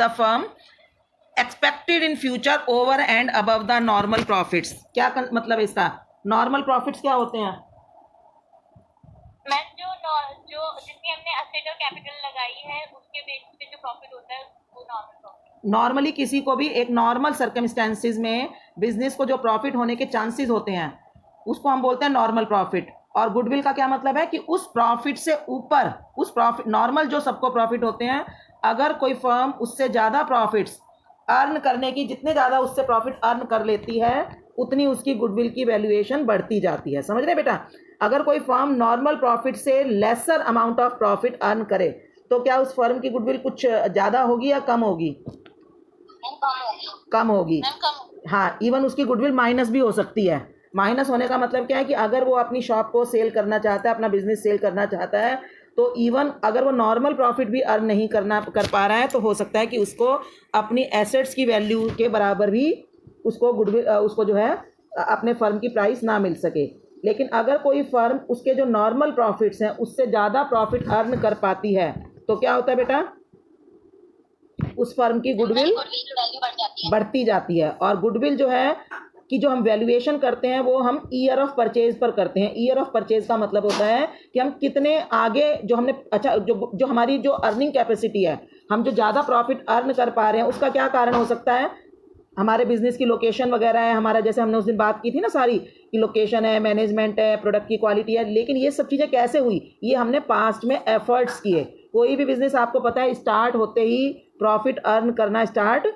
The firm expected in future over and above the normal profits. क्या मतलब है इसका? नॉर्मल प्रॉफिट्स क्या होते हैं? मैम जो जितनी हमने एसेट और कैपिटल लगाई है उसके बेसिस पे जो प्रॉफिट होता है वो नॉर्मल प्रॉफिट। नॉर्मली किसी को भी एक नॉर्मल सर्कमस्टेंसेज में बिजनेस को जो प्रॉफिट होने के चांसेस होते हैं उसको हम बोलते हैं नॉर्मल प्रॉफिट। और गुडविल का क्या मतलब है कि उस प्रॉफिट से ऊपर, उस प्रॉफिट नॉर्मल जो सबको प्रॉफिट होते हैं, अगर कोई फर्म उससे ज़्यादा प्रॉफिट्स अर्न करने की, जितने ज़्यादा उससे प्रॉफिट अर्न कर लेती है उतनी उसकी गुडविल की वैल्यूएशन बढ़ती जाती है। समझ रहे बेटा? अगर कोई फर्म नॉर्मल प्रॉफिट से lesser amount of profit earn करे तो क्या उस फर्म की गुडविल कुछ ज़्यादा होगी या कम होगी? कम होगी। हाँ, इवन उसकी गुडविल माइनस भी हो सकती है। माइनस होने का मतलब क्या है कि अगर वो अपनी शॉप को सेल करना चाहता है, अपना बिजनेस सेल करना चाहता है, तो इवन अगर वो नॉर्मल प्रॉफिट भी अर्न नहीं कर पा रहा है तो हो सकता है कि उसको अपनी एसेट्स की वैल्यू के बराबर भी उसको गुडविल उसको जो है अपने फर्म की प्राइस ना मिल सके। लेकिन अगर कोई फर्म उसके जो नॉर्मल प्रॉफिट्स हैं उससे ज़्यादा प्रॉफिट अर्न कर पाती है तो क्या होता है बेटा? उस फर्म की गुडविल बढ़ती जाती है। और गुडविल जो है कि जो हम वैल्यूएशन करते हैं वो हम ईयर ऑफ परचेज पर करते हैं। ईयर ऑफ परचेज का मतलब होता है कि हम कितने आगे जो हमने, अच्छा, जो हमारी जो अर्निंग कैपेसिटी है, हम जो ज़्यादा प्रॉफिट अर्न कर पा रहे हैं उसका क्या कारण हो सकता है? हमारे बिजनेस की लोकेशन वगैरह है, हमारा जैसे हमने उस दिन बात की थी ना सारी, कि लोकेशन है, मैनेजमेंट है, प्रोडक्ट की क्वालिटी है। लेकिन ये सब चीज़ें कैसे हुई? ये हमने पास्ट में एफर्ट्स किए। कोई भी बिजनेस आपको पता है स्टार्ट होते ही प्रॉफिट अर्न करना स्टार्ट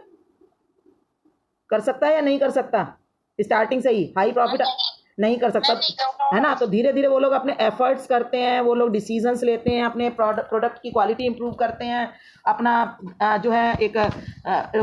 कर सकता है या नहीं कर सकता? स्टार्टिंग से ही हाई प्रॉफिट नहीं कर सकता, है ना? तो धीरे धीरे वो लोग अपने एफर्ट्स करते हैं, वो लोग डिसीजंस लेते हैं, अपने प्रोडक्ट की क्वालिटी इंप्रूव करते हैं, अपना जो है एक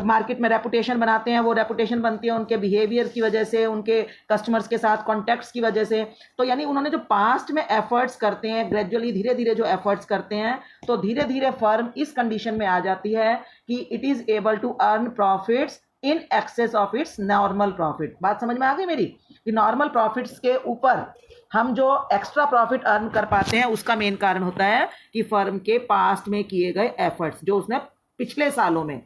मार्केट में रेपुटेशन बनाते हैं। वो रेपुटेशन बनती है उनके बिहेवियर की वजह से, उनके कस्टमर्स के साथ कॉन्टैक्ट्स की वजह से। तो यानी उन्होंने जो पास्ट में एफर्ट्स करते हैं, ग्रेजुअली धीरे धीरे जो एफर्ट्स करते हैं, तो धीरे धीरे फर्म इस कंडीशन में आ जाती है कि it is able to earn profits in excess of its normal profit. बात समझ में आ गई मेरी? कि नॉर्मल प्रॉफिट्स के ऊपर हम जो एक्स्ट्रा प्रॉफिट अर्न कर पाते हैं उसका मेन कारण होता है कि फर्म के पास्ट में किए गए एफर्ट्स, जो उसने पिछले सालों में,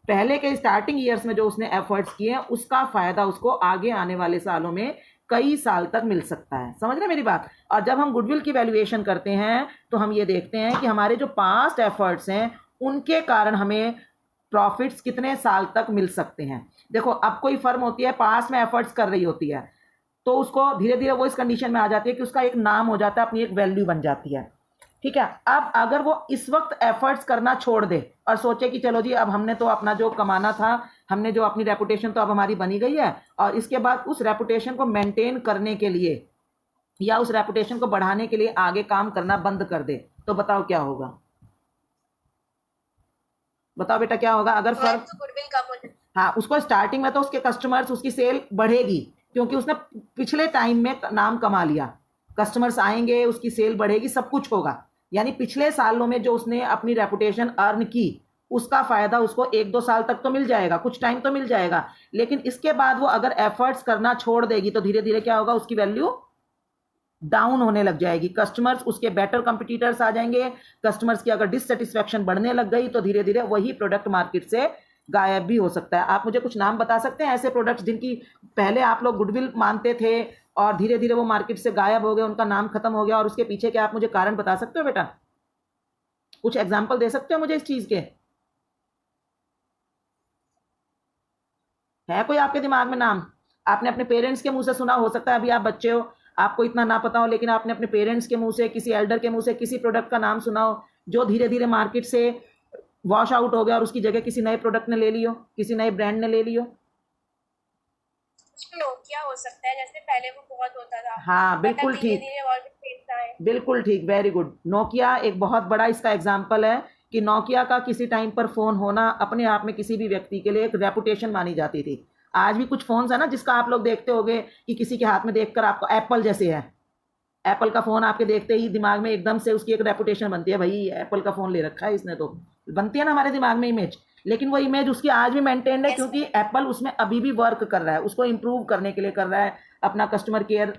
पहले के स्टार्टिंग ईयर्स में जो उसने एफर्ट्स किए हैं, उसका फायदा उसको आगे आने वाले सालों में कई साल तक मिल सकता है। समझ रहे मेरी बात? और जब हम गुडविल की वैल्यूएशन करते हैं तो हम ये देखते हैं कि हमारे जो पास्ट एफर्ट्स हैं उनके कारण हमें प्रॉफिट्स कितने साल तक मिल सकते हैं। देखो, अब कोई फर्म होती है पास में एफर्ट्स कर रही होती है तो उसको धीरे धीरे वो इस कंडीशन में आ जाती है कि उसका एक नाम हो जाता है, अपनी एक वैल्यू बन जाती है। ठीक है? अब अगर वो इस वक्त एफर्ट्स करना छोड़ दे और सोचे कि चलो जी अब हमने तो अपना जो कमाना था, हमने जो अपनी रेपुटेशन तो अब हमारी बनी गई है, और इसके बाद उस रेपुटेशन को मेंटेन करने के लिए या उस रेपुटेशन को बढ़ाने के लिए आगे काम करना बंद कर दे, तो बताओ क्या होगा? बताओ बेटा क्या होगा? अगर फर्म, गुडविल कम हो जाए, हाँ, उसको स्टार्टिंग में तो उसके कस्टमर्स, उसकी सेल बढ़ेगी क्योंकि उसने पिछले टाइम में नाम कमा लिया, कस्टमर्स आएंगे, उसकी सेल बढ़ेगी, सब कुछ होगा। यानी पिछले सालों में जो उसने अपनी रेपुटेशन अर्न की उसका फायदा उसको 1-2 साल तक तो मिल जाएगा, कुछ टाइम तो मिल जाएगा। लेकिन इसके बाद वो अगर एफर्ट्स करना छोड़ देगी तो धीरे धीरे क्या होगा? उसकी वैल्यू डाउन होने लग जाएगी। कस्टमर्स, उसके बेटर कंपटीटर्स आ जाएंगे। कस्टमर्स की अगर डिससेटिस्फैक्शन बढ़ने लग गई तो धीरे धीरे वही प्रोडक्ट मार्केट से गायब भी हो सकता है। आप मुझे कुछ नाम बता सकते हैं ऐसे प्रोडक्ट्स जिनकी पहले आप लोग गुडविल मानते थे और धीरे धीरे वो मार्केट से गायब हो गए, उनका नाम खत्म हो गया, और उसके पीछे क्या आप मुझे कारण बता सकते हो बेटा? कुछ एग्जाम्पल दे सकते हो मुझे इस चीज के? है कोई आपके दिमाग में नाम? आपने अपने पेरेंट्स के मुंह से सुना, हो सकता है अभी आप बच्चे हो, आपको इतना ना पता हो, लेकिन आपने अपने पेरेंट्स के मुंह से, किसी एल्डर के मुंह से किसी प्रोडक्ट का नाम सुना हो जो धीरे धीरे मार्केट से वॉश आउट हो गया और उसकी जगह किसी नए प्रोडक्ट ने ले लियो, किसी नए ब्रांड ने ले लियो। नोकिया हो सकता है, जैसे पहले वो बहुत होता था। हाँ, बिल्कुल ठीक, बिल्कुल ठीक, वेरी गुड। नोकिया एक बहुत बड़ा इसका एग्जाम्पल है कि नोकिया का किसी टाइम पर फ़ोन होना अपने आप में किसी भी व्यक्ति के लिए एक रेपुटेशन मानी जाती थी। आज भी कुछ फ़ोन्स है ना जिसका आप लोग देखते होंगे कि किसी के हाथ में देखकर आपको, एप्पल जैसे है, एप्पल का फ़ोन आपके देखते ही दिमाग में एकदम से उसकी एक रेपुटेशन बनती है, भाई एप्पल का फ़ोन ले रखा है इसने, तो बनती है ना हमारे दिमाग में इमेज। लेकिन वो इमेज उसकी आज भी मेंटेन्ड है क्योंकि एप्पल उसमें अभी भी वर्क कर रहा है, उसको इम्प्रूव करने के लिए कर रहा है, अपना कस्टमर केयर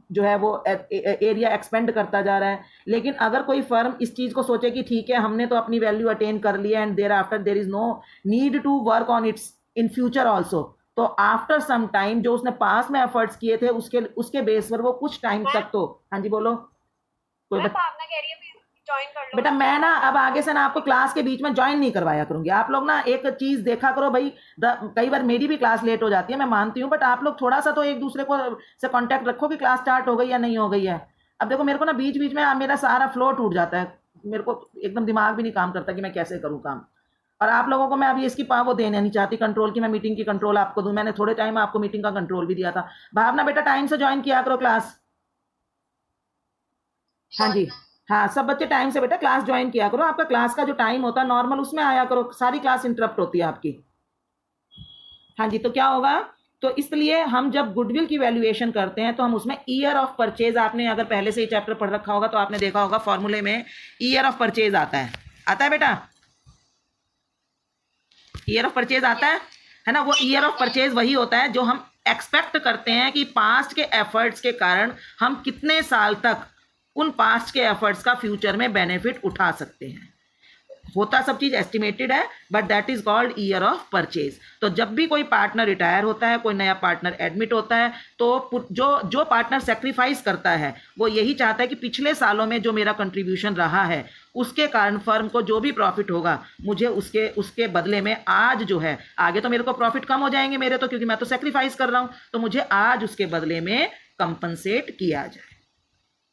जो है वो एरिया एक्सपेंड करता जा रहा है। लेकिन अगर कोई फर्म इस चीज़ को सोचे कि ठीक है हमने तो अपनी वैल्यू अटेन कर लिया and thereafter there is no need to work on its in future also, तो आफ्टर सम टाइम जो उसने पास में एफर्ट्स किए थे उसके उसके बेस पर वो कुछ टाइम तक तो, हाँ जी बोलो कोई भावना कह रही है ज्वाइन कर लो। बेटा मैं ना अब आगे से ना आपको क्लास के बीच में ज्वाइन नहीं करवाया करूंगी। आप लोग ना एक चीज देखा करो भाई, कई बार मेरी भी क्लास लेट हो जाती है मैं मानती हूँ, बट आप लोग थोड़ा सा तो एक दूसरे को से कांटेक्ट रखो कि क्लास स्टार्ट हो गई या नहीं हो गई है। अब देखो मेरे को ना बीच बीच में मेरा सारा फ्लो टूट जाता है, मेरे को एकदम दिमाग भी नहीं काम करता कि मैं कैसे करूँ काम। और आप लोगों को मैं अभी इसकी वो देना नहीं चाहती कंट्रोल की, मैं मीटिंग की कंट्रोल आपको दूं। मैंने थोड़े टाइम में आपको मीटिंग का कंट्रोल भी दिया था। भावना बेटा टाइम से ज्वाइन किया करो क्लास। हाँ जी, हाँ सब बच्चे टाइम से बेटा क्लास ज्वाइन किया करो। आपका क्लास का जो टाइम होता है नॉर्मल उसमें आया करो, सारी क्लास इंटरप्ट होती है आपकी। हाँ जी, तो क्या होगा, तो इसलिए हम जब गुडविल की वैल्यूएशन करते हैं तो हम उसमें ईयर ऑफ परचेज, आपने अगर पहले से ही चैप्टर पढ़ रखा होगा तो आपने देखा होगा फॉर्मूले में ईयर ऑफ परचेज आता है बेटा, ईयर ऑफ परचेज आता है ना। वो ईयर ऑफ परचेज वही होता है जो हम एक्सपेक्ट करते हैं कि पास्ट के एफर्ट्स के कारण हम कितने साल तक उन पास्ट के एफर्ट्स का फ्यूचर में बेनिफिट उठा सकते हैं। होता सब चीज एस्टिमेटेड है but that is called year of purchase. तो जब भी कोई पार्टनर रिटायर होता है, कोई नया पार्टनर एडमिट होता है, तो जो पार्टनर सेक्रीफाइस करता है वो यही चाहता है कि पिछले सालों में जो मेरा कंट्रीब्यूशन रहा है उसके कारण फर्म को जो भी प्रॉफिट होगा मुझे उसके बदले में आज जो है, आगे तो मेरे को प्रॉफिट कम हो जाएंगे मेरे तो, क्योंकि मैं तो सेक्रीफाइस कर रहा हूं, तो मुझे आज उसके बदले में कंपनसेट किया जाए।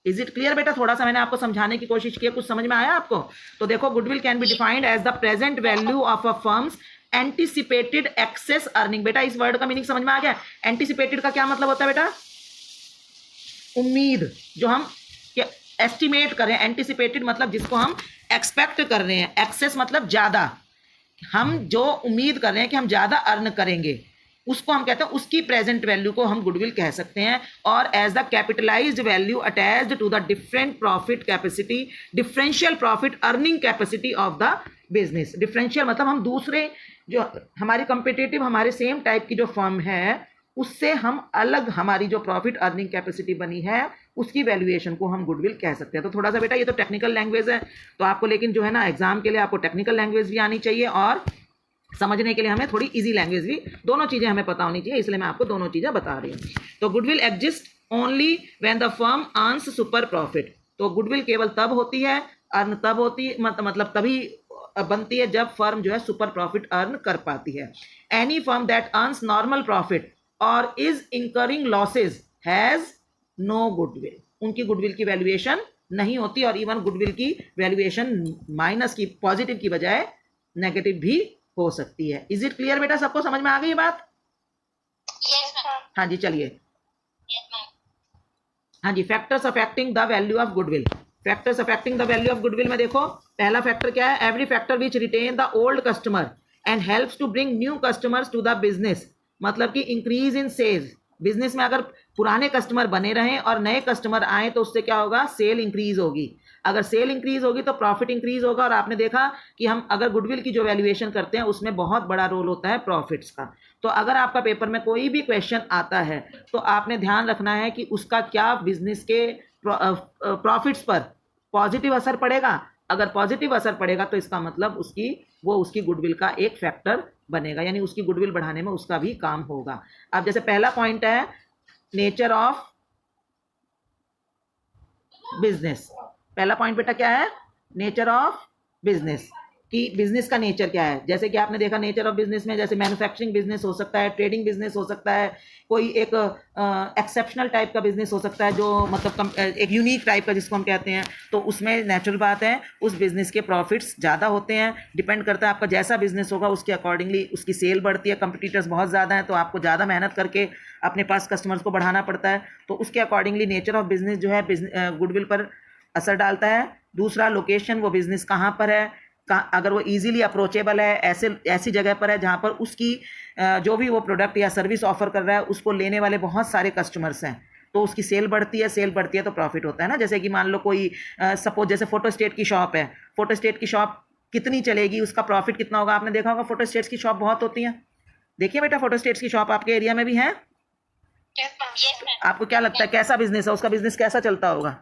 इज इट क्लियर बेटा? थोड़ा सा मैंने आपको समझाने की कोशिश की, कुछ समझ में आया आपको? तो देखो goodwill can be defined as the present value of a firm's anticipated excess earning. बेटा इस वर्ड का मीनिंग समझ में आ गया? एंटिसिपेटेड का क्या मतलब होता है बेटा? उम्मीद, जो हम एस्टिमेट कर रहे हैं। एंटिसिपेटेड मतलब जिसको हम एक्सपेक्ट कर रहे हैं, एक्सेस मतलब ज्यादा, हम जो उम्मीद कर रहे हैं कि हम ज्यादा अर्न करेंगे उसको हम कहते हैं, उसकी प्रेजेंट वैल्यू को हम गुडविल कह सकते हैं। और as the capitalised value attached to the different profit capacity, differential profit earning capacity of the business. Differential मतलब हम दूसरे जो हमारी कंपिटिटिव हमारे सेम टाइप की जो फर्म है उससे हम अलग हमारी जो प्रॉफिट अर्निंग कैपेसिटी बनी है उसकी वैल्यूएशन को हम गुडविल कह सकते हैं। तो थोड़ा सा बेटा ये तो टेक्निकल लैंग्वेज है, तो आपको लेकिन जो है ना एग्जाम के लिए आपको टेक्निकल लैंग्वेज भी आनी चाहिए और समझने के लिए हमें थोड़ी इजी लैंग्वेज भी, दोनों चीजें हमें पता होनी चाहिए, इसलिए मैं आपको दोनों चीजें बता रही हूँ। तो goodwill exist only when the firm earns super profit. तो गुडविल केवल तब होती है, अर्न तब होती है, मतलब तभी बनती है जब फर्म जो है सुपर प्रॉफिट अर्न कर पाती है। Any firm that earns normal profit और is incurring losses has no goodwill. उनकी गुडविल की वैल्यूएशन नहीं होती, और इवन गुडविल की वैल्यूएशन माइनस की, पॉजिटिव की बजाय नेगेटिव भी हो सकती है। इज इट क्लियर बेटा? सबको समझ में आ गई ये बात? Yes ma'am. हाँ जी चलिए। Yes ma'am. हाँ जी, factors affecting the value of goodwill. Factors affecting the value of goodwill में देखो पहला फैक्टर क्या है? Every factor which retain the old customer and helps to bring new customers to the business. मतलब कि increase in sales. Business में अगर पुराने कस्टमर बने रहें और नए कस्टमर आए तो उससे क्या होगा? सेल इंक्रीज होगी। अगर सेल इंक्रीज होगी तो प्रॉफिट इंक्रीज होगा। और आपने देखा कि हम अगर गुडविल की जो वैल्यूएशन करते हैं उसमें बहुत बड़ा रोल होता है प्रॉफिट्स का। तो अगर आपका पेपर में कोई भी क्वेश्चन आता है तो आपने ध्यान रखना है कि उसका क्या बिजनेस के प्रॉफिट्स पर पॉजिटिव असर पड़ेगा। अगर पॉजिटिव असर पड़ेगा तो इसका मतलब उसकी गुडविल का एक फैक्टर बनेगा, यानी उसकी गुडविल बढ़ाने में उसका भी काम होगा। अब जैसे पहला पॉइंट है नेचर ऑफ बिजनेस। पहला पॉइंट बेटा क्या है? नेचर ऑफ बिजनेस, कि बिजनेस का नेचर क्या है। जैसे कि आपने देखा नेचर ऑफ बिजनेस में जैसे मैन्युफैक्चरिंग बिजनेस हो सकता है, ट्रेडिंग बिजनेस हो सकता है, कोई एक एक्सेप्शनल टाइप का बिजनेस हो सकता है जो मतलब एक यूनिक टाइप का जिसको हम कहते हैं। तो उसमें नेचुरल बात है उस बिजनेस के प्रॉफिट्स ज़्यादा होते हैं। डिपेंड करता है आपका जैसा बिजनेस होगा उसके अकॉर्डिंगली उसकी सेल बढ़ती है। कंपटीटर्स बहुत ज़्यादा हैं तो आपको ज़्यादा मेहनत करके अपने पास कस्टमर्स को बढ़ाना पड़ता है। तो उसके अकॉर्डिंगली नेचर ऑफ बिजनेस जो है गुडविल पर असर डालता है। दूसरा लोकेशन, वो बिजनेस कहाँ पर है, अगर वो इजीली अप्रोचेबल है, ऐसी जगह पर है जहाँ पर उसकी जो भी वो प्रोडक्ट या सर्विस ऑफर कर रहा है उसको लेने वाले बहुत सारे कस्टमर्स हैं तो उसकी सेल बढ़ती है तो प्रॉफिट होता है ना। जैसे कि मान लो कोई सपोज जैसे फोटोस्टेट की शॉप है, फोटोस्टेट की शॉप कितनी चलेगी, उसका प्रॉफिट कितना होगा? आपने देखा होगा फोटोस्टेट्स की शॉप बहुत होती हैं। देखिए बेटा फोटोस्टेट्स की शॉप आपके एरिया में भी है? Yes ma'am. आपको क्या लगता है कैसा बिजनेस है, उसका बिजनेस कैसा चलता होगा?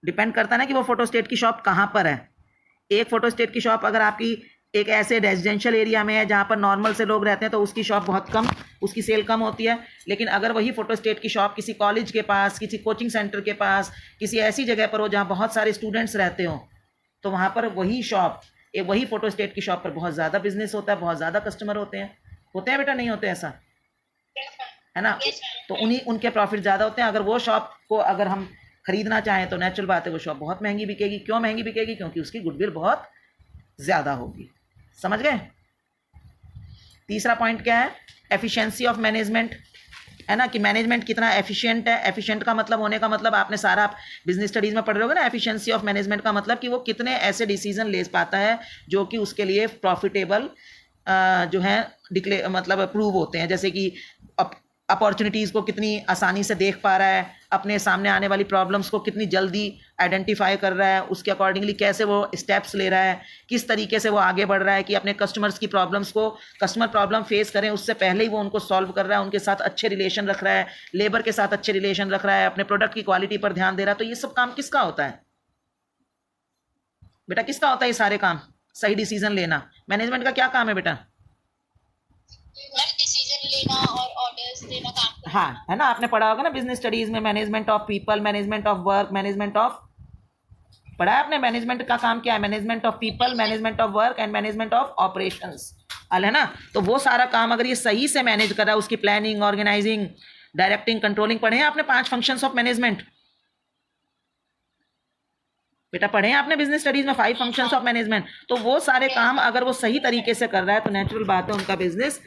डिपेंड करता है ना कि वो फोटोस्टेट की शॉप कहाँ पर है। एक फोटोस्टेट की शॉप अगर आपकी एक ऐसे रेजिडेंशियल एरिया में है जहाँ पर नॉर्मल से लोग रहते हैं तो उसकी शॉप बहुत कम, उसकी सेल कम होती है। लेकिन अगर वही फोटोस्टेट की शॉप किसी कॉलेज के पास, किसी कोचिंग सेंटर के पास, किसी ऐसी जगह पर हो जहाँ बहुत सारे स्टूडेंट्स रहते हो, तो वहाँ पर वही शॉप, वही फोटोस्टेट की शॉप पर बहुत ज़्यादा बिजनेस होता है, बहुत ज़्यादा कस्टमर होते हैं बेटा, नहीं होते ऐसा, है ना? तो उन्हीं उनके प्रॉफिट ज़्यादा होते हैं। अगर वो शॉप को अगर हम खरीदना चाहें तो नेचुरल बात है वो शॉप बहुत महंगी बिकेगी। क्यों महंगी बिकेगी? क्योंकि उसकी गुडविल बहुत ज़्यादा होगी। समझ गए? तीसरा पॉइंट क्या है? एफिशिएंसी ऑफ मैनेजमेंट, है ना, कि मैनेजमेंट कितना एफिशिएंट है। एफिशिएंट का मतलब होने का मतलब आपने सारा बिजनेस स्टडीज़ में पढ़ रहे होगे ना। एफिशिएंसी ऑफ मैनेजमेंट का मतलब कि वो कितने ऐसे डिसीजन ले पाता है जो कि उसके लिए प्रॉफिटेबल जो है मतलब अप्रूव होते हैं। जैसे कि अपॉर्चुनिटीज़ को कितनी आसानी से देख पा रहा है, अपने सामने आने वाली प्रॉब्लम्स को कितनी जल्दी आइडेंटिफाई कर रहा है, उसके अकॉर्डिंगली कैसे वो स्टेप्स ले रहा है, किस तरीके से वो आगे बढ़ रहा है कि अपने कस्टमर्स की प्रॉब्लम्स को, कस्टमर प्रॉब्लम फेस करें उससे पहले ही वो उनको सॉल्व कर रहा है, उनके साथ अच्छे रिलेशन रख रहा है, लेबर के साथ अच्छे रिलेशन रख रहा है, अपने प्रोडक्ट की क्वालिटी पर ध्यान दे रहा है। तो ये सब काम किसका होता है बेटा? किसका होता है ये सारे काम? सही डिसीजन लेना। मैनेजमेंट का क्या काम है बेटा? डिसीजन लेना और ऑर्डर्स देना काम करना। हाँ, है ना, आपने पढ़ा होगा ना बिजनेस स्टडीज में, management of people, management of work, management of, पढ़ा है आपने? मैनेजमेंट का काम क्या है? Management of people, management of work and management of operations, है ना? तो वो सारा काम अगर ये सही से मैनेज कर रहा है, उसकी प्लानिंग, ऑर्गेनाइजिंग, डायरेक्टिंग, कंट्रोलिंग, पढ़े हैं आपने 5 फंक्शंस ऑफ मैनेजमेंट? बेटा पढ़े हैं आपने बिजनेस स्टडीज में 5 फंक्शंस ऑफ मैनेजमेंट? तो वो सारे काम अगर वो सही तरीके से कर रहा है तो नेचुरल बात है उनका बिजनेस,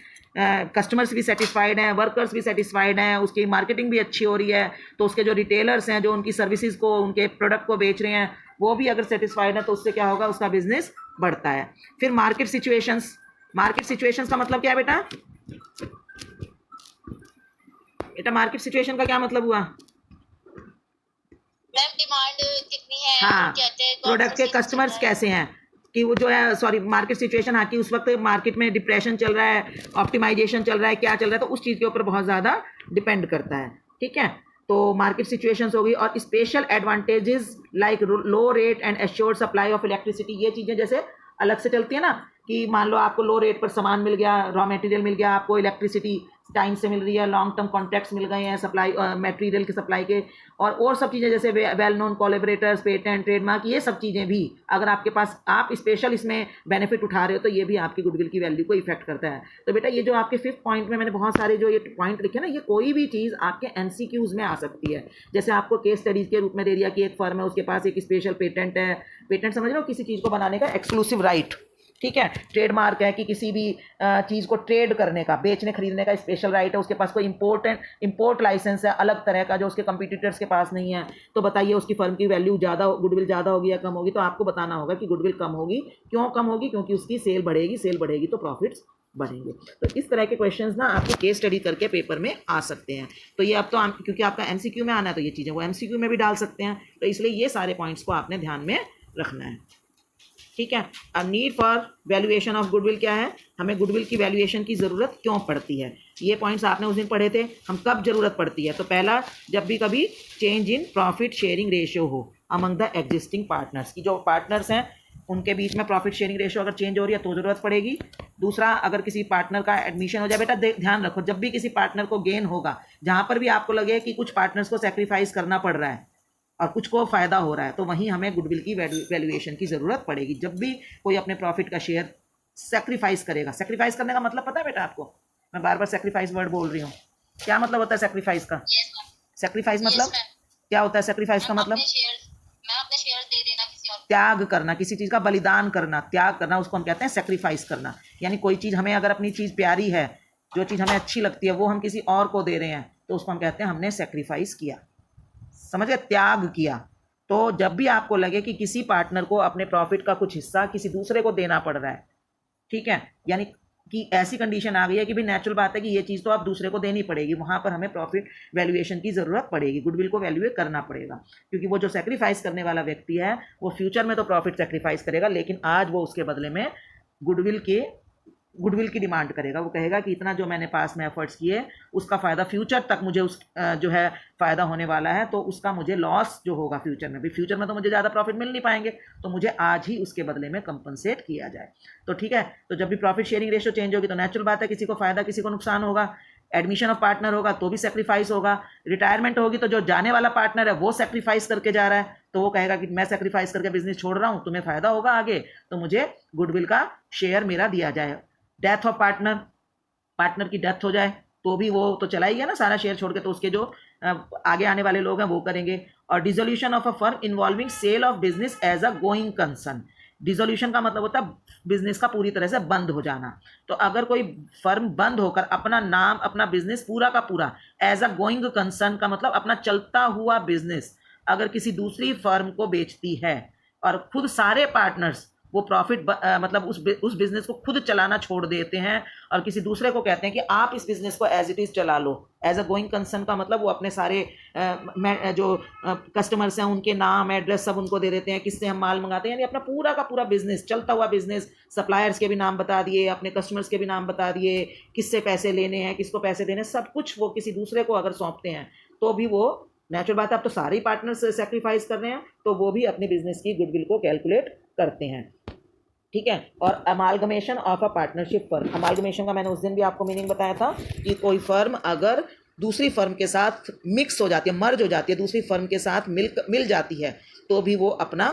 कस्टमर्स भी सेटिस्फाइड हैं, वर्कर्स भी सेटिस्फाइड हैं, उसकी मार्केटिंग भी अच्छी हो रही है, तो उसके जो रिटेलर्स हैं जो उनकी सर्विसेज को, उनके प्रोडक्ट को बेच रहे हैं, वो भी अगर सेटिस्फाइड है तो उससे क्या होगा? उसका बिजनेस बढ़ता है। फिर मार्केट सिचुएशंस, मार्केट सिचुएशंस का मतलब क्या है बेटा? बेटा मार्केट सिचुएशन का क्या मतलब हुआ? मैम डिमांड कितनी है, हाँ, कहते हैं प्रोडक्ट के कस्टमर्स कैसे हैं, कि वो जो है, सॉरी, मार्केट सिचुएशन, हाँ, कि उस वक्त मार्केट में डिप्रेशन चल रहा है, ऑप्टिमाइजेशन चल रहा है, क्या चल रहा है, तो उस चीज़ के ऊपर बहुत ज़्यादा डिपेंड करता है। ठीक है, तो मार्केट सिचुएशंस हो गई। और special advantages like low rate and assured supply of electricity, ये चीज़ें जैसे अलग से चलती है ना, कि मान लो आपको लो रेट पर सामान मिल गया, रॉ मटेरियल मिल गया, आपको इलेक्ट्रिसिटी टाइम से मिल रही है, लॉन्ग टर्म कॉन्ट्रैक्ट्स मिल गए हैं सप्लाई मटेरियल के सप्लाई के, और सब चीज़ें जैसे well known collaborators, patent, trademark, ये सब चीज़ें भी अगर आपके पास, आप स्पेशल इसमें बेनिफिट उठा रहे हो तो ये भी आपकी गुडविल की वैल्यू को इफेक्ट करता है। तो बेटा ये जो आपके 5th पॉइंट में मैंने बहुत सारे जो ये पॉइंट लिखे ना, ये कोई भी चीज़ आपके एमसीक्यूज में आ सकती है। जैसे आपको केस स्टडीज़ के रूप में दे दिया कि एक फर्म है, उसके पास एक स्पेशल पेटेंट है, पेटेंट समझ रहे हो, किसी चीज़ को बनाने का एक्सक्लूसिव राइट। ठीक है, ट्रेडमार्क है कि किसी भी चीज़ को ट्रेड करने का, बेचने खरीदने का स्पेशल राइट है, उसके पास कोई इंपोर्ट लाइसेंस है अलग तरह का जो उसके कंपटीटर्स के पास नहीं है। तो बताइए उसकी फर्म की वैल्यू ज़्यादा, गुडविल ज़्यादा होगी या कम होगी? तो आपको बताना होगा कि गुडविल कम होगी। क्यों कम होगी? क्योंकि उसकी सेल बढ़ेगी, सेल बढ़ेगी तो प्रॉफिट्स बढ़ेंगे। तो इस तरह के क्वेश्चंस ना आपको केस स्टडी करके पेपर में आ सकते हैं। तो ये अब तो क्योंकि आपका एमसीक्यू में आना है तो ये चीज़ें वो एमसीक्यू में भी डाल सकते हैं, तो इसलिए ये सारे पॉइंट्स को आपने ध्यान में रखना है। ठीक है, अब need for valuation of goodwill क्या है? हमें गुडविल की वैल्यूएशन की ज़रूरत क्यों पड़ती है? ये पॉइंट्स आपने उस दिन पढ़े थे। हम कब ज़रूरत पड़ती है? तो पहला, जब भी कभी change in profit sharing ratio हो अमंग द एग्जिस्टिंग पार्टनर्स, की जो पार्टनर्स हैं उनके बीच में प्रॉफिट शेयरिंग रेशियो अगर चेंज हो रही है तो ज़रूरत पड़ेगी। दूसरा, अगर किसी पार्टनर का एडमिशन हो जाए, बेटा ध्यान रखो, जब भी किसी पार्टनर को गेन होगा, जहाँ पर भी आपको लगे कि कुछ पार्टनर्स को सेक्रीफाइस करना पड़ रहा है और कुछ को फ़ायदा हो रहा है, तो वहीं हमें गुडविल की वैल्यूएशन की ज़रूरत पड़ेगी। जब भी कोई अपने प्रॉफिट का शेयर सेक्रीफाइस करेगा, सेक्रीफाइस करने का मतलब पता है बेटा आपको? मैं बार बार सेक्रीफाइस वर्ड बोल रही हूँ। क्या मतलब होता है सेक्रीफाइस का? सेक्रीफाइस मतलब क्या होता है? सेक्रीफाइस का मतलब अपने शेयर दे देना किसी और, त्याग करना, किसी चीज़ का बलिदान करना, त्याग करना, उसको हम कहते हैं सेक्रीफाइस करना। यानी कोई चीज़ हमें, अगर अपनी चीज़ प्यारी है, जो चीज़ हमें अच्छी लगती है, वो हम किसी और को दे रहे हैं, तो उसको हम कहते हैं हमने सेक्रीफाइस किया। समझ गए? त्याग किया। तो जब भी आपको लगे कि किसी पार्टनर को अपने प्रॉफिट का कुछ हिस्सा किसी दूसरे को देना पड़ रहा है, ठीक है, यानी कि ऐसी कंडीशन आ गई है कि भी नेचुरल बात है कि ये चीज़ तो आप दूसरे को देनी पड़ेगी, वहाँ पर हमें प्रॉफिट वैल्यूएशन की ज़रूरत पड़ेगी, गुडविल को वैल्यूएट करना पड़ेगा। क्योंकि वो जो सेक्रीफाइस करने वाला व्यक्ति है वो फ्यूचर में तो प्रॉफिट सेक्रीफाइस करेगा, लेकिन आज वो उसके बदले में गुडविल के गुडविल की डिमांड करेगा। वो कहेगा कि इतना जो मैंने पास में एफर्ट्स किए उसका फ़ायदा फ्यूचर तक मुझे उस जो है फ़ायदा होने वाला है, तो उसका मुझे लॉस जो होगा फ्यूचर में भी, फ्यूचर में तो मुझे ज़्यादा प्रॉफिट मिल नहीं पाएंगे, तो मुझे आज ही उसके बदले में कंपनसेट किया जाए। तो ठीक है, तो जब भी प्रॉफिट शेयरिंग रेशियो चेंज होगी तो नेचुरल बात है किसी को फ़ायदा किसी को नुकसान होगा। एडमिशन ऑफ पार्टनर होगा तो भी सेक्रीफाइस होगा। रिटायरमेंट होगी तो जो जाने वाला पार्टनर है वो सेक्रीफाइस करके जा रहा है, तो वो कहेगा कि मैं सेक्रीफाइस करके बिजनेस छोड़ रहा हूँ, तुम्हें फ़ायदा होगा आगे, तो मुझे गुडविल का शेयर मेरा दिया जाए। डेथ ऑफ पार्टनर, पार्टनर की डेथ हो जाए तो भी वो तो चला ही गया ना सारा शेयर छोड़ के, तो उसके जो आगे आने वाले लोग हैं वो करेंगे। और dissolution of a firm involving sale of business as a going concern. Dissolution का मतलब होता है बिजनेस का पूरी तरह से बंद हो जाना। तो अगर कोई फर्म बंद होकर अपना नाम अपना बिजनेस पूरा का पूरा एज अ गोइंग कंसर्न का मतलब अपना चलता हुआ बिजनेस अगर किसी दूसरी फर्म को बेचती है और खुद सारे पार्टनर्स वो प्रॉफिट मतलब उस बिजनेस को खुद चलाना छोड़ देते हैं और किसी दूसरे को कहते हैं कि आप इस बिजनेस को एज इट इज़ चला लो। एज अ गोइंग कंसर्न का मतलब वो अपने सारे जो कस्टमर्स हैं उनके नाम एड्रेस सब उनको दे देते हैं, किससे हम माल मंगाते हैं, यानी अपना पूरा का पूरा बिजनेस चलता हुआ बिजनेस, सप्लायर्स के भी नाम बता दिए, अपने कस्टमर्स के भी नाम बता दिए, किससे पैसे लेने हैं किसको पैसे देने, सब कुछ वो किसी दूसरे को अगर सौंपते हैं तो भी वो नेचुरल बात है, अब तो सारे ही पार्टनर्स सेक्रीफाइस कर रहे हैं तो वो भी अपने बिजनेस की गुडविल को कैलकुलेट करते हैं। ठीक है, और amalgamation of a partnership firm, amalgamation का मैंने उस दिन भी आपको मीनिंग बताया था कि कोई फर्म अगर दूसरी फर्म के साथ मिक्स हो जाती है, मर्ज हो जाती है, दूसरी फर्म के साथ मिल जाती है तो भी वो अपना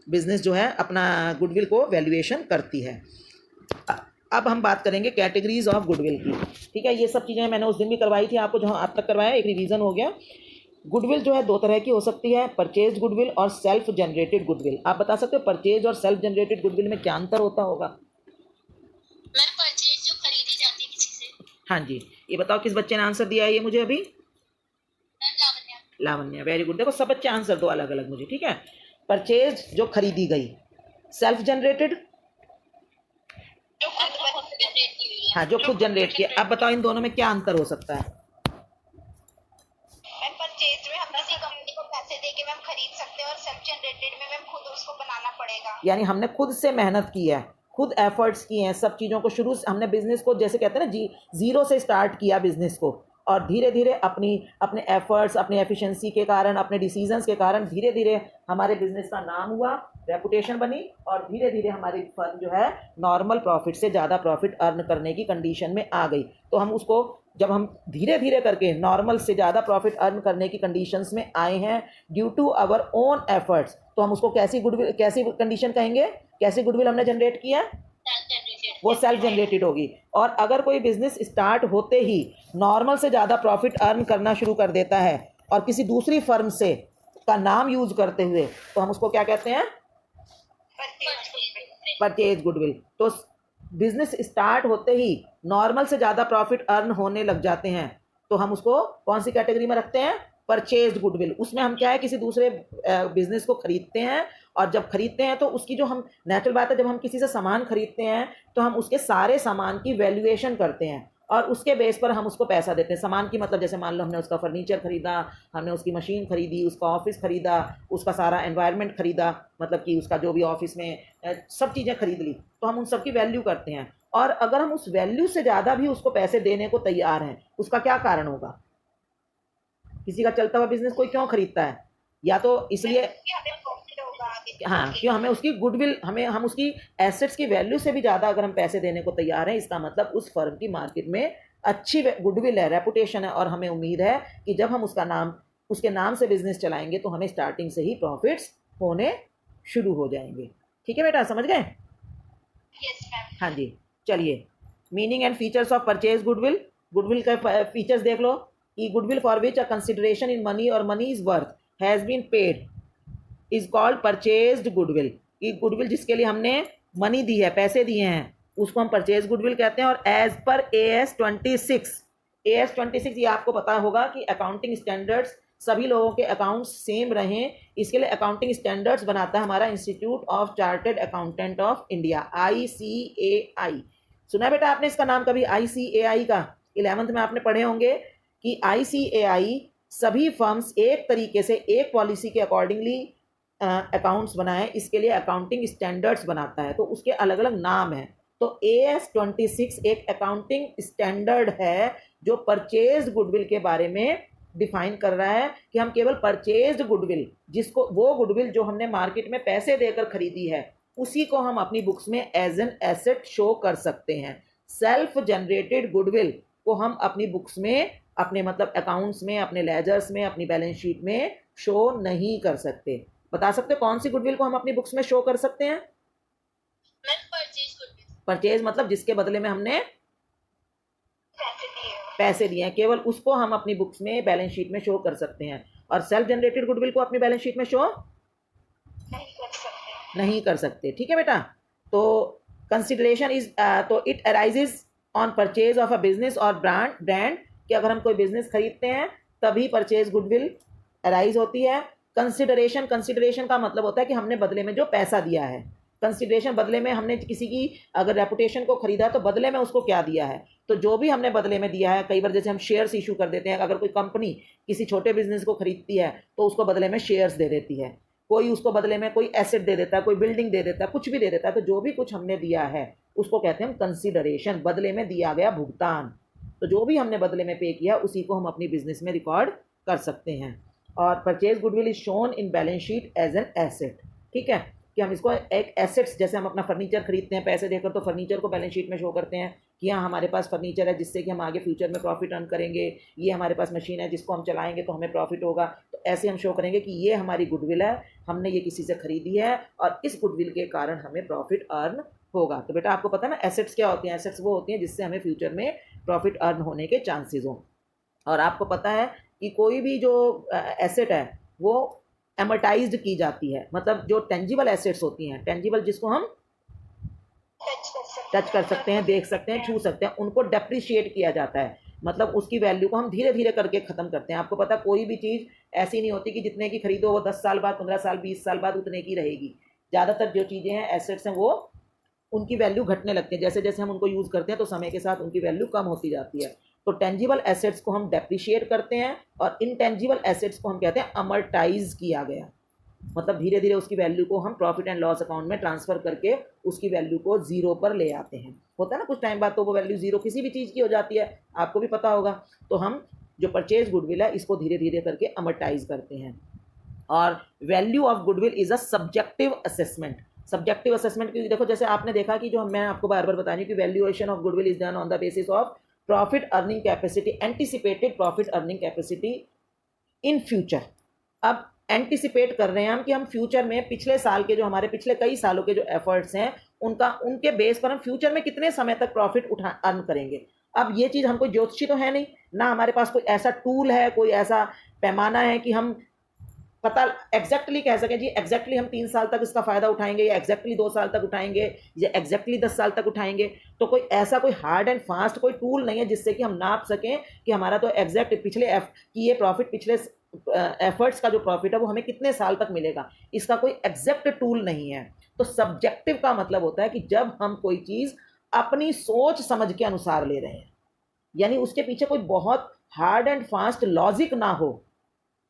बिजनेस जो है अपना गुडविल को वैल्यूएशन करती है। अब हम बात करेंगे कैटेगरीज ऑफ गुडविल की। ठीक है, ये सब चीज़ें मैंने उस दिन भी करवाई थी आपको, जहाँ अब तक करवाया एक रिवीजन हो गया। गुडविल जो है दो तरह की हो सकती है, परचेज गुडविल और सेल्फ जनरेटेड गुडविल। आप बता सकते हो परचेज और सेल्फ जनरेटेड गुडविल में क्या अंतर होता होगा? मैम परचेज जो खरीदी जाती है किसी से। हाँ जी, ये बताओ किस बच्चे ने आंसर दिया है ये मुझे अभी? Ma'am Lavanya. Lavanya, very good. देखो सब बच्चे आंसर दो अलग अलग मुझे, ठीक है। परचेज जो खरीदी गई, सेल्फ जनरेटेड जो खुद जनरेट की हुई है। हाँ जो खुद जनरेट किया। अब बताओ इन दोनों में क्या अंतर हो सकता है? मैम परचेज में हम किसी कंपनी को पैसे देके मैम खरीद सकते हैं और सेल्फ जनरेटेड में मैम खुद उसको बनाना पड़ेगा। यानी हमने खुद से मेहनत की है, खुद एफर्ट्स किए हैं, सब चीज़ों को शुरू से हमने बिजनेस को जैसे कहते हैं ना जीरो से स्टार्ट किया बिजनेस को, और धीरे धीरे अपने एफर्ट्स अपनी एफिशिएंसी के कारण अपने डिसीजंस के कारण धीरे धीरे हमारे बिजनेस का नाम हुआ, रेपुटेशन बनी, और धीरे धीरे हमारी फर्म जो है नॉर्मल प्रॉफिट से ज़्यादा प्रॉफिट अर्न करने की कंडीशन में आ गई। तो हम उसको जब हम धीरे धीरे करके नॉर्मल से ज़्यादा प्रॉफिट अर्न करने की कंडीशंस में आए हैं due to our own efforts, तो हम उसको कैसी कंडीशन कहेंगे, कैसी गुडविल हमने जनरेट किया? वो सेल्फ जनरेटेड होगी। और अगर कोई बिजनेस स्टार्ट होते ही नॉर्मल से ज़्यादा प्रॉफिट अर्न करना शुरू कर देता है और किसी दूसरी फर्म से का नाम यूज करते हुए, तो हम उसको क्या कहते हैं? Purchase goodwill. तो बिजनेस स्टार्ट होते ही नॉर्मल से ज़्यादा प्रॉफिट अर्न होने लग जाते हैं तो हम उसको कौन सी कैटेगरी में रखते हैं? Purchase goodwill. उसमें हम क्या है किसी दूसरे बिजनेस को खरीदते हैं, और जब खरीदते हैं तो उसकी जो हम नेचुरल बात है जब हम किसी से सामान खरीदते हैं तो हम उसके सारे सामान की वैल्यूएशन करते हैं और उसके बेस पर हम उसको पैसा देते हैं। सामान की मतलब जैसे मान लो हमने उसका फर्नीचर खरीदा, हमने उसकी मशीन खरीदी, उसका ऑफिस खरीदा, उसका सारा एनवायरनमेंट खरीदा, मतलब कि उसका जो भी ऑफिस में सब चीज़ें खरीद ली, तो हम उन सब की वैल्यू करते हैं। और अगर हम उस वैल्यू से ज़्यादा भी उसको पैसे देने को तैयार हैं, उसका क्या कारण होगा? किसी का चलता हुआ बिजनेस कोई क्यों खरीदता है? या तो इसलिए हाँ, क्यों हमें उसकी गुडविल हम उसकी एसेट्स की वैल्यू से भी ज़्यादा अगर हम पैसे देने को तैयार हैं, इसका मतलब उस फर्म की मार्केट में अच्छी गुडविल है, रेपुटेशन है, और हमें उम्मीद है कि जब हम उसके नाम से बिजनेस चलाएंगे तो हमें स्टार्टिंग से ही प्रॉफिट्स होने शुरू हो जाएंगे। ठीक है बेटा, समझ गए? हाँ जी, चलिए meaning and features of purchase goodwill. Goodwill का फीचर्स देख लो कि goodwill for which a consideration in money और money is worth has been paid is called purchased goodwill. कि गुडविल जिसके लिए हमने मनी दी है, पैसे दिए हैं, उसको हम परचेज गुडविल कहते हैं। और एज पर AS26 ये आपको पता होगा कि अकाउंटिंग स्टैंडर्ड्स सभी लोगों के अकाउंट्स सेम रहें, इसके लिए अकाउंटिंग स्टैंडर्ड्स बनाता है हमारा institute of chartered accountant of India, ICAI। सुना बेटा आपने इसका नाम कभी? ICAI का 11th में आपने पढ़े होंगे कि ICAI सभी फर्म्स एक तरीके से एक पॉलिसी के अकॉर्डिंगली अकाउंट्स बनाएं, इसके लिए अकाउंटिंग स्टैंडर्ड्स बनाता है, तो उसके अलग अलग नाम हैं। तो AS26 एक अकाउंटिंग स्टैंडर्ड है जो परचेज गुडविल के बारे में डिफाइन कर रहा है कि हम केवल परचेज गुडविल, जिसको वो गुडविल जो हमने मार्केट में पैसे देकर खरीदी है, उसी को हम अपनी बुक्स में एज एन एसेट शो कर सकते हैं। सेल्फ जनरेटेड गुडविल को हम अपनी बुक्स में, अपने मतलब अकाउंट्स में, अपने लेजर्स में, अपनी बैलेंस शीट में शो नहीं कर सकते। बता सकते हो कौन सी गुडविल को हम अपनी बुक्स में शो कर सकते हैं? Purchase goodwill. परचेज मतलब जिसके बदले में हमने पैसे दिए हैं, केवल उसको हम अपनी बुक्स में, बैलेंस शीट में शो कर सकते हैं। और सेल्फ जनरेटेड गुडविल को अपनी बैलेंस शीट में शो नहीं कर सकते। ठीक है बेटा। तो कंसिडरेशन इज, तो it arises on purchase of a business और ब्रांड कि अगर हम कोई बिजनेस खरीदते हैं तभी परचेज गुडविल अराइज होती है। कंसिडरेशन का मतलब होता है कि हमने बदले में जो पैसा दिया है। कंसिडरेशन बदले में हमने किसी की अगर रेपुटेशन को खरीदा तो बदले में उसको क्या दिया है। तो जो भी हमने बदले में दिया है, कई बार जैसे हम शेयर्स इशू कर देते हैं, अगर कोई कंपनी किसी छोटे बिजनेस को खरीदती है तो उसको बदले में शेयर्स दे देती है, कोई उसको बदले में कोई एसेट दे देता है, कोई बिल्डिंग दे देता है, कुछ भी दे देता है। तो जो भी कुछ हमने दिया है उसको कहते हैं हम कंसिडरेशन, बदले में दिया गया भुगतान। तो जो भी हमने बदले में पे किया उसी को हम अपनी बिजनेस में रिकॉर्ड कर सकते हैं। और purchase goodwill is shown in balance sheet as an asset. ठीक है, कि हम इसको एक एसेट्स, जैसे हम अपना फर्नीचर खरीदते हैं पैसे देकर, तो फर्नीचर को बैलेंस शीट में शो करते हैं कि हाँ हमारे पास फर्नीचर है जिससे कि हम आगे फ्यूचर में प्रॉफिट अर्न करेंगे, ये हमारे पास मशीन है जिसको हम चलाएंगे तो हमें प्रॉफिट होगा। तो ऐसे हम शो करेंगे कि ये हमारी गुडविल है, हमने ये किसी से खरीदी है और इस गुडविल के कारण हमें प्रॉफिट अर्न होगा। तो बेटा आपको पता है ना एसेट्स क्या होती हैं? एसेट्स वो होती हैं जिससे हमें फ्यूचर में प्रॉफिट अर्न होने के चांसेस हों। और आपको पता है कि कोई भी जो एसेट है वो एमर्टाइज्ड की जाती है, मतलब जो टेंजिबल एसेट्स होती हैं, टेंजिबल जिसको हम टच कर सकते हैं, देख सकते हैं, छू सकते हैं, उनको डेप्रिशिएट किया जाता है। मतलब उसकी वैल्यू को हम धीरे धीरे करके ख़त्म करते हैं। आपको पता कोई भी चीज़ ऐसी नहीं होती कि जितने की खरीदो वो 10 साल बाद, 15 साल, 20 साल बाद उतने की रहेगी। ज़्यादातर जो चीज़ें हैं, एसेट्स हैं, वो उनकी वैल्यू घटने लगती है। जैसे जैसे हम उनको यूज़ करते हैं तो समय के साथ उनकी वैल्यू कम होती जाती है। तो टेंजिबल एसेट्स को हम डेप्रिशिएट करते हैं और इनटेंजिबल एसेट्स को हम कहते हैं अमर्टाइज किया गया। मतलब धीरे धीरे उसकी वैल्यू को हम प्रॉफिट एंड लॉस अकाउंट में ट्रांसफ़र करके उसकी वैल्यू को जीरो पर ले आते हैं। होता है ना कुछ टाइम बाद तो वो वैल्यू जीरो किसी भी चीज़ की हो जाती है, आपको भी पता होगा। तो हम जो परचेज गुडविल है इसको धीरे धीरे करके अमर्टाइज करते हैं। और value of goodwill is a subjective assessment. Subjective assessment की देखो, जैसे आपने देखा कि जो मैं आपको बार बार बता रही हूँ कि valuation of goodwill is done on the basis of profit earning capacity, anticipated profit earning capacity in future. अब एंटिसिपेट कर रहे हैं हम कि हम फ्यूचर में पिछले साल के जो हमारे पिछले कई सालों के जो एफर्ट्स हैं उनके बेस पर हम फ्यूचर में कितने समय तक प्रॉफिट अर्न करेंगे। अब ये चीज़ हम कोई ज्योतिषी तो है नहीं ना, हमारे पास कोई ऐसा टूल है, कोई ऐसा पैमाना है कि हम पता एग्जैक्टली कह सकें जी एग्जैक्टली हम 3 साल तक इसका फ़ायदा उठाएंगे या एग्जैक्टली 2 साल तक उठाएंगे या एग्जैक्टली 10 साल तक उठाएंगे। तो कोई ऐसा कोई हार्ड एंड फास्ट कोई टूल नहीं है जिससे कि हम नाप सकें कि हमारा तो एग्जैक्ट पिछले कि ये प्रॉफिट पिछले एफर्ट्स का जो प्रॉफिट है वो हमें कितने साल तक मिलेगा। इसका कोई एग्जैक्ट टूल नहीं है। तो सब्जेक्टिव का मतलब होता है कि जब हम कोई चीज़ अपनी सोच समझ के अनुसार ले रहे हैं, यानी उसके पीछे कोई बहुत हार्ड एंड फास्ट लॉजिक ना हो,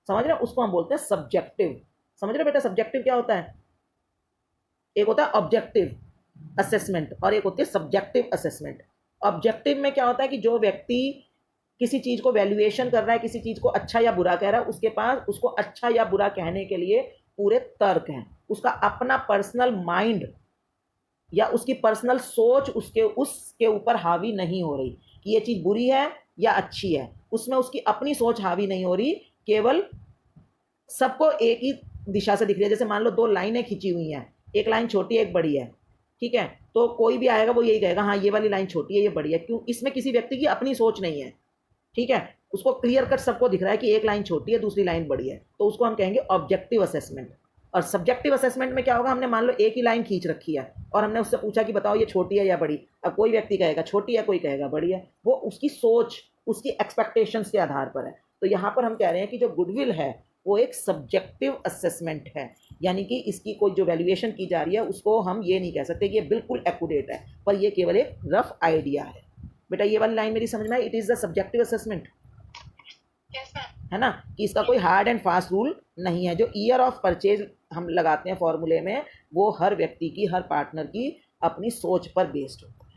समझ रहे हो, उसको हम बोलते हैं सब्जेक्टिव। समझ रहे बेटा सब्जेक्टिव क्या होता है? एक होता है ऑब्जेक्टिव असेसमेंट और एक होती है सब्जेक्टिव असेसमेंट। ऑब्जेक्टिव में क्या होता है कि जो व्यक्ति किसी चीज़ को वैल्यूएशन कर रहा है, किसी चीज़ को अच्छा या बुरा कह रहा है, उसके पास उसको अच्छा या बुरा कहने के लिए पूरे तर्क हैं। उसका अपना पर्सनल माइंड या उसकी पर्सनल सोच उसके ऊपर हावी नहीं हो रही कि ये चीज़ बुरी है या अच्छी है। उसमें उसकी अपनी सोच हावी नहीं हो रही, केवल सबको एक ही दिशा से दिख रही है। जैसे मान लो 2 लाइनें खींची हुई हैं, एक लाइन छोटी है एक बड़ी है, ठीक है, तो कोई भी आएगा वो यही कहेगा हाँ ये वाली लाइन छोटी है ये बड़ी है। क्यों? इसमें किसी व्यक्ति की अपनी सोच नहीं है, ठीक है, उसको क्लियर कट सबको दिख रहा है कि एक लाइन छोटी है दूसरी लाइन बड़ी है। तो उसको हम कहेंगे ऑब्जेक्टिव असेसमेंट। और सब्जेक्टिव असेसमेंट में क्या होगा, हमने मान लो एक ही लाइन खींच रखी है और हमने उससे पूछा कि बताओ ये छोटी है या बड़ी। अब कोई व्यक्ति कहेगा छोटी है, कोई कहेगा बड़ी है, वो उसकी सोच उसकी एक्सपेक्टेशंस के आधार पर है। तो यहाँ पर हम कह रहे हैं कि जो गुडविल है वो एक सब्जेक्टिव असेसमेंट है, यानी कि इसकी कोई जो वैल्यूएशन की जा रही है उसको हम ये नहीं कह सकते कि ये बिल्कुल एक्यूरेट है, पर ये केवल एक रफ आइडिया है। बेटा ये वाली लाइन मेरी समझ में आई? It is the subjective assessment, है ना, कि इसका कोई हार्ड एंड फास्ट रूल नहीं है। जो ईयर ऑफ परचेज हम लगाते हैं फॉर्मूले में, वो हर व्यक्ति की, हर पार्टनर की अपनी सोच पर बेस्ड होता है।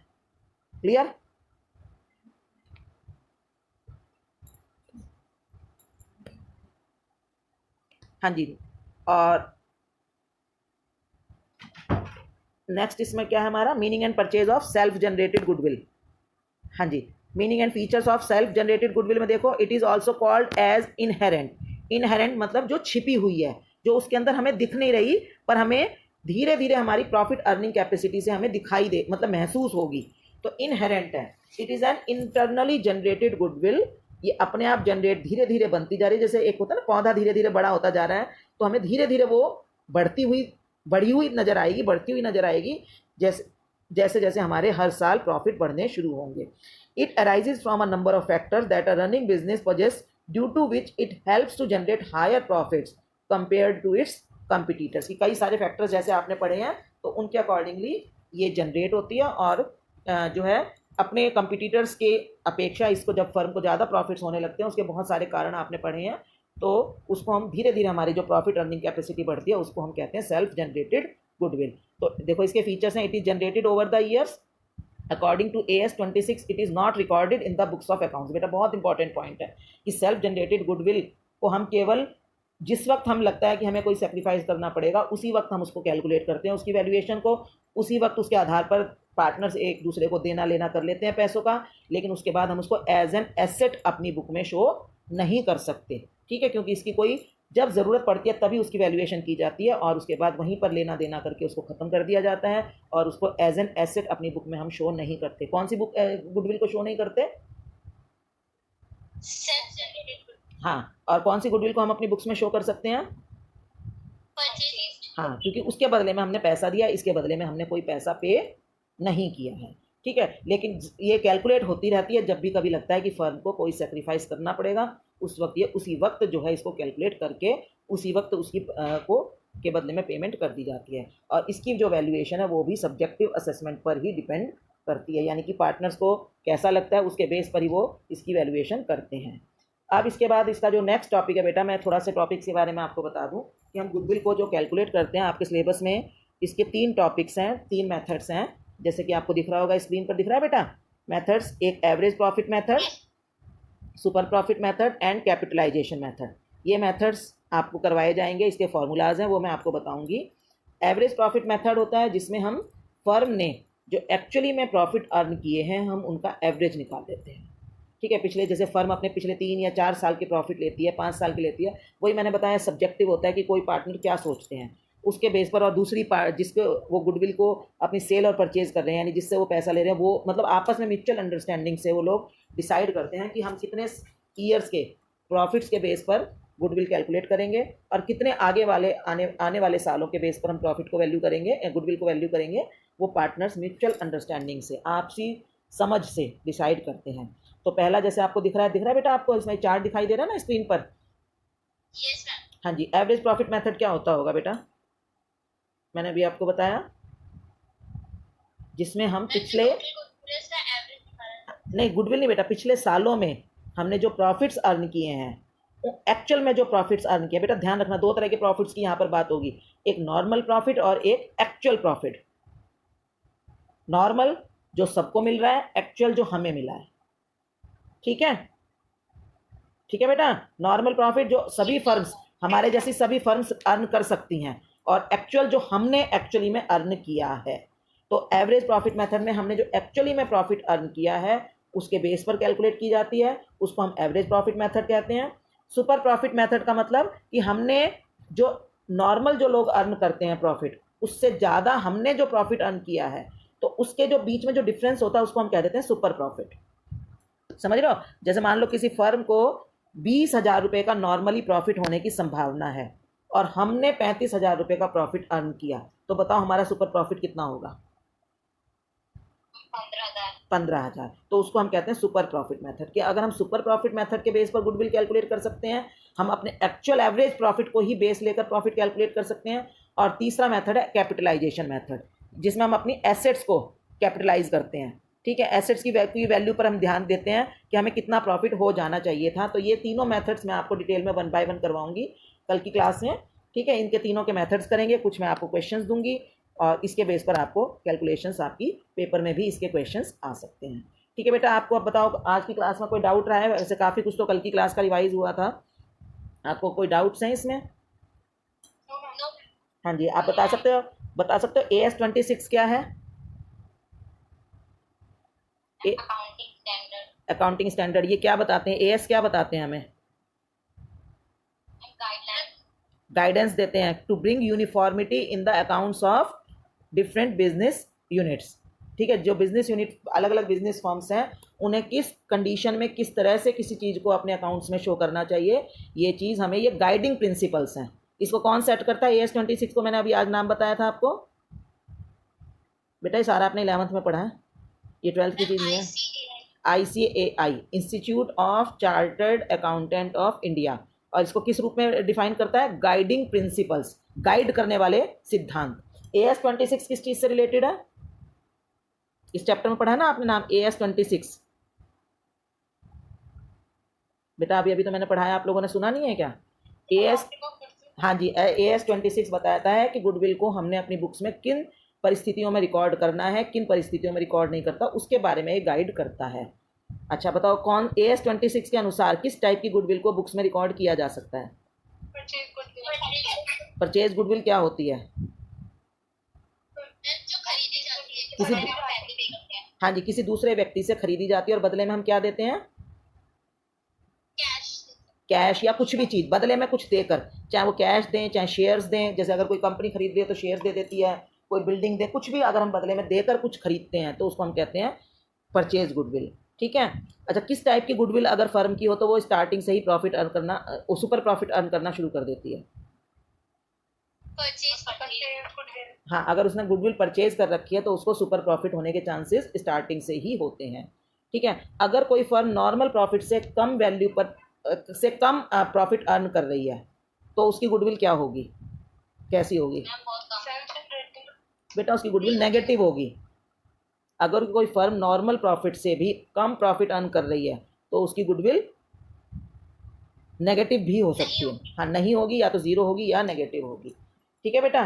क्लियर? हाँ जी। और नेक्स्ट इसमें क्या है हमारा, meaning and purchase of self generated goodwill. हाँ जी, meaning and features of self generated goodwill में देखो, it is also called as inherent. Inherent मतलब जो छिपी हुई है, जो उसके अंदर हमें दिख नहीं रही, पर हमें धीरे धीरे हमारी प्रॉफिट अर्निंग कैपेसिटी से हमें दिखाई दे, मतलब महसूस होगी, तो इनहेरेंट है। It is an internally generated goodwill, ये अपने आप जनरेट धीरे धीरे बनती जा रही है। जैसे एक होता है ना पौधा धीरे धीरे बड़ा होता जा रहा है, तो हमें धीरे धीरे वो बढ़ी हुई नजर आएगी, बढ़ती हुई नजर आएगी, जैसे जैसे जैसे हमारे हर साल प्रॉफिट बढ़ने शुरू होंगे। It arises from a number of factors that a running business possess, due to which it helps to generate higher profits compared to its competitors. की कई सारे फैक्टर्स जैसे आपने पढ़े हैं, तो उनके अकॉर्डिंगली ये जनरेट होती है, और जो है अपने कंपिटिटर्स के अपेक्षा इसको जब फर्म को ज़्यादा प्रॉफिट्स होने लगते हैं, उसके बहुत सारे कारण आपने पढ़े हैं, तो उसको हम धीरे धीरे हमारी जो प्रॉफिट अर्निंग कैपेसिटी बढ़ती है उसको हम कहते हैं सेल्फ जनरेटेड गुडविल। तो देखो इसके फीचर्स हैं, it is generated over the years according to AS 26, it is not recorded in the books of accounts. बेटा बहुत इंपॉर्टेंट पॉइंट है कि सेल्फ जनरेटेड गुडविल को हम केवल जिस वक्त हम लगता है कि हमें कोई सेक्रीफाइस करना पड़ेगा, उसी वक्त हम उसको कैलकुलेट करते हैं, उसकी वैल्यूएशन को उसी वक्त उसके आधार पर पार्टनर्स एक दूसरे को देना लेना कर लेते हैं पैसों का, लेकिन उसके बाद हम उसको एज एन एसेट अपनी बुक में शो नहीं कर सकते। ठीक है, क्योंकि इसकी कोई जब ज़रूरत पड़ती है तभी उसकी वैल्यूएशन की जाती है, और उसके बाद वहीं पर लेना देना करके उसको ख़त्म कर दिया जाता है, और उसको एज एन एसेट अपनी बुक में हम शो नहीं करते। कौन सी बुक गुडविल को शो नहीं करते? हाँ, और कौन सी गुडविल को हम अपनी बुक्स में शो कर सकते हैं? हाँ, क्योंकि उसके बदले में हमने पैसा दिया, इसके बदले में हमने कोई पैसा पे नहीं किया है। ठीक है, लेकिन ये कैलकुलेट होती रहती है, जब भी कभी लगता है कि फर्म को कोई सेक्रीफाइस करना पड़ेगा, उस वक्त ये उसी वक्त जो है इसको कैलकुलेट करके उसी वक्त उसकी को के बदले में पेमेंट कर दी जाती है। और इसकी जो वैल्यूएशन है वो भी सब्जेक्टिव असेसमेंट पर ही डिपेंड करती है, यानी कि पार्टनर्स को कैसा लगता है उसके बेस पर ही वो इसकी वैल्यूएशन करते हैं। अब इसके बाद इसका जो नेक्स्ट टॉपिक है बेटा, मैं थोड़ा से टॉपिक्स के बारे में आपको बता दूं कि हम गुडविल को जो कैलकुलेट करते हैं, आपके सिलेबस में इसके 3 टॉपिक्स हैं, 3 मेथड्स हैं, जैसे कि आपको दिख रहा होगा, स्क्रीन पर दिख रहा है बेटा मेथड्स, एक average profit method, super profit method and capitalisation method. ये मेथड्स आपको करवाए जाएंगे, इसके फॉर्मूलाज हैं वो मैं आपको बताऊंगी। एवरेज प्रॉफिट मेथड होता है जिसमें हम फर्म ने जो एक्चुअली में प्रॉफिट अर्न किए हैं हम उनका एवरेज निकाल देते हैं। ठीक है, पिछले जैसे फर्म अपने पिछले 3 या 4 साल की प्रॉफिट लेती है, 5 साल की लेती है, वही मैंने बताया सब्जेक्टिव होता है कि कोई पार्टनर क्या सोचते हैं उसके बेस पर, और दूसरी पार्ट जिसको वो गुडविल को अपनी सेल और परचेज कर रहे हैं, यानी जिससे वो पैसा ले रहे हैं, वो मतलब आपस में म्यूचुअल अंडरस्टैंडिंग से वो लोग डिसाइड करते हैं कि हम कितने ईयर्स के प्रॉफिट्स के बेस पर गुडविल कैलकुलेट करेंगे, और कितने आने वाले सालों के बेस पर हम प्रॉफिट को वैल्यू करेंगे, गुडविल को वैल्यू करेंगे। वो पार्टनर्स म्यूचुअल अंडरस्टैंडिंग से, आपसी समझ से डिसाइड करते हैं। तो पहला जैसे आपको दिख रहा है बेटा, आपको इसमें चार्ट दिखाई दे रहा है ना स्क्रीन पर? Yes ma'am. हाँ जी, एवरेज प्रॉफिट मेथड क्या होता होगा बेटा? मैंने अभी आपको बताया, जिसमें हम पिछले नहीं गुडविल नहीं बेटा, पिछले सालों में हमने जो प्रॉफिट्स अर्न किए हैं, एक्चुअल में जो प्रॉफिट्स अर्न किए, बेटा ध्यान रखना 2 तरह के प्रॉफिट्स की यहाँ पर बात होगी, एक नॉर्मल प्रॉफिट और एक एक्चुअल प्रॉफिट। नॉर्मल जो सबको मिल रहा है, एक्चुअल जो हमें मिला है। ठीक है, ठीक है बेटा, नॉर्मल प्रॉफिट जो सभी फर्म्स, हमारे जैसी सभी फर्म्स अर्न कर सकती हैं, और एक्चुअल जो हमने एक्चुअली में अर्न किया है। तो एवरेज प्रॉफिट मेथड में हमने जो एक्चुअली में प्रॉफिट अर्न किया है उसके बेस पर कैलकुलेट की जाती है, उसको हम एवरेज प्रॉफिट मेथड कहते हैं। सुपर प्रॉफिट मेथड का मतलब कि हमने जो नॉर्मल जो लोग अर्न करते हैं प्रॉफिट, उससे ज़्यादा हमने जो प्रॉफिट अर्न किया है, तो उसके जो बीच में जो डिफरेंस होता है उसको हम कह देते हैं सुपर प्रॉफिट। समझ रहे हो? जैसे मान लो किसी फर्म को 20,000 रुपये का नॉर्मली प्रॉफिट होने की संभावना है, और हमने 35,000 रुपये का प्रॉफिट अर्न किया, तो बताओ हमारा सुपर प्रॉफिट कितना होगा? 15,000। तो उसको हम कहते हैं सुपर प्रॉफिट मेथड। कि अगर हम सुपर प्रॉफिट मेथड के बेस पर गुडविल कैलकुलेट कर सकते हैं, हम अपने एक्चुअल एवरेज प्रॉफिट को ही बेस लेकर प्रॉफिट कैलकुलेट कर सकते हैं। और तीसरा मेथड है कैपिटलाइजेशन मेथड, जिसमें हम अपनी एसेट्स को कैपिटलाइज करते हैं। ठीक है, एसेट्स की वैल्यू पर हम ध्यान देते हैं कि हमें कितना प्रॉफिट हो जाना चाहिए था। तो ये तीनों मेथड्स मैं आपको डिटेल में 1 बाय 1 करवाऊंगी कल की क्लास में। ठीक है, इनके तीनों के मेथड्स करेंगे, कुछ मैं आपको क्वेश्चंस दूंगी, और इसके बेस पर आपको कैलकुलेशंस आपकी पेपर में भी इसके क्वेश्चंस आ सकते हैं। ठीक है बेटा, आपको अब बताओ आज की क्लास में कोई डाउट रहा है? वैसे काफ़ी कुछ तो कल की क्लास का रिवाइज हुआ था, आपको कोई डाउट्स हैं इसमें? हाँ जी, आप बता सकते हो AS26 क्या है? अकाउंटिंग स्टैंडर्ड, ये क्या बताते हैं? AS क्या बताते हैं हमें? गाइडेंस देते हैं to bring uniformity in the accounts of different business units. ठीक है, जो बिजनेस यूनिट अलग अलग बिजनेस फर्म्स हैं उन्हें किस कंडीशन में किस तरह से किसी चीज़ को अपने अकाउंट्स में शो करना चाहिए, ये चीज़ हमें, ये गाइडिंग प्रिंसिपल्स हैं। इसको कौन सेट करता है? AS26 को मैंने अभी आज नाम बताया था आपको बेटा, ये सारा आपने 11th में पढ़ा है, ये 12th की चीज़ नहीं है। ICAI, institute of chartered accountant of India, और इसको किस रूप में डिफाइन करता है? गाइडिंग प्रिंसिपल्स, गाइड करने वाले सिद्धांत। AS26 किस चीज़ से रिलेटेड है? इस चैप्टर में पढ़ा है ना आपने नाम AS26 बेटा, अभी अभी तो मैंने पढ़ाया, आप लोगों ने सुना नहीं है क्या? AS, हाँ जी, AS26 बताता है कि गुडविल को हमने अपनी बुक्स में किन परिस्थितियों में रिकॉर्ड करना है, किन परिस्थितियों में रिकॉर्ड नहीं करता, उसके बारे में ये गाइड करता है। अच्छा बताओ, कौन AS26 के अनुसार किस टाइप की गुडविल को बुक्स में रिकॉर्ड किया जा सकता है? परचेज गुडविल क्या होती है? जो खरीदी जाती है, किसी, पैसे पे करते हैं, हाँ जी, किसी दूसरे व्यक्ति से खरीदी जाती है और बदले में हम क्या देते हैं? कैश या कुछ भी चीज़ बदले में कुछ देकर, चाहे वो कैश दें चाहे शेयर्स दें। जैसे अगर कोई कंपनी खरीद रही है तो शेयर्स दे देती है, कोई बिल्डिंग दे, कुछ भी अगर हम बदले में देकर कुछ खरीदते हैं तो उसको हम कहते हैं परचेज गुडविल। ठीक है। अच्छा, किस टाइप की गुडविल अगर फर्म की हो तो वो स्टार्टिंग से ही प्रॉफिट अर्न करना, सुपर प्रॉफिट अर्न करना शुरू कर देती है? हाँ, अगर उसने गुडविल परचेज कर रखी है तो उसको सुपर प्रॉफिट होने के चांसेस स्टार्टिंग से ही होते हैं। ठीक है। अगर कोई फर्म नॉर्मल प्रॉफिट से कम वैल्यू पर से कम प्रॉफिट अर्न कर रही है तो उसकी गुडविल क्या होगी, कैसी होगी बेटा? उसकी गुडविल नेगेटिव होगी। अगर कोई फर्म नॉर्मल प्रॉफिट से भी कम प्रॉफिट अर्न कर रही है तो उसकी गुडविल नेगेटिव भी हो सकती है। हाँ, नहीं होगी, या तो ज़ीरो होगी या नेगेटिव होगी। ठीक है बेटा,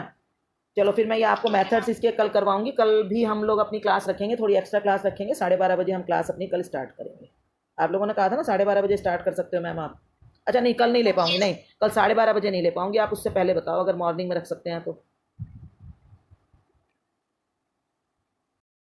चलो फिर मैं ये आपको मेथड्स इसके कल करवाऊंगी। कल भी हम लोग अपनी क्लास रखेंगे, थोड़ी एक्स्ट्रा क्लास रखेंगे, 12:30 बजे हम क्लास अपनी कल स्टार्ट करेंगे। आप लोगों ने कहा था ना 12:30 बजे स्टार्ट कर सकते हो मैम आप? अच्छा नहीं, कल नहीं ले पाऊंगी, नहीं कल 12:30 बजे नहीं ले पाऊंगी, आप उससे पहले बताओ अगर मॉर्निंग में रख सकते हैं तो।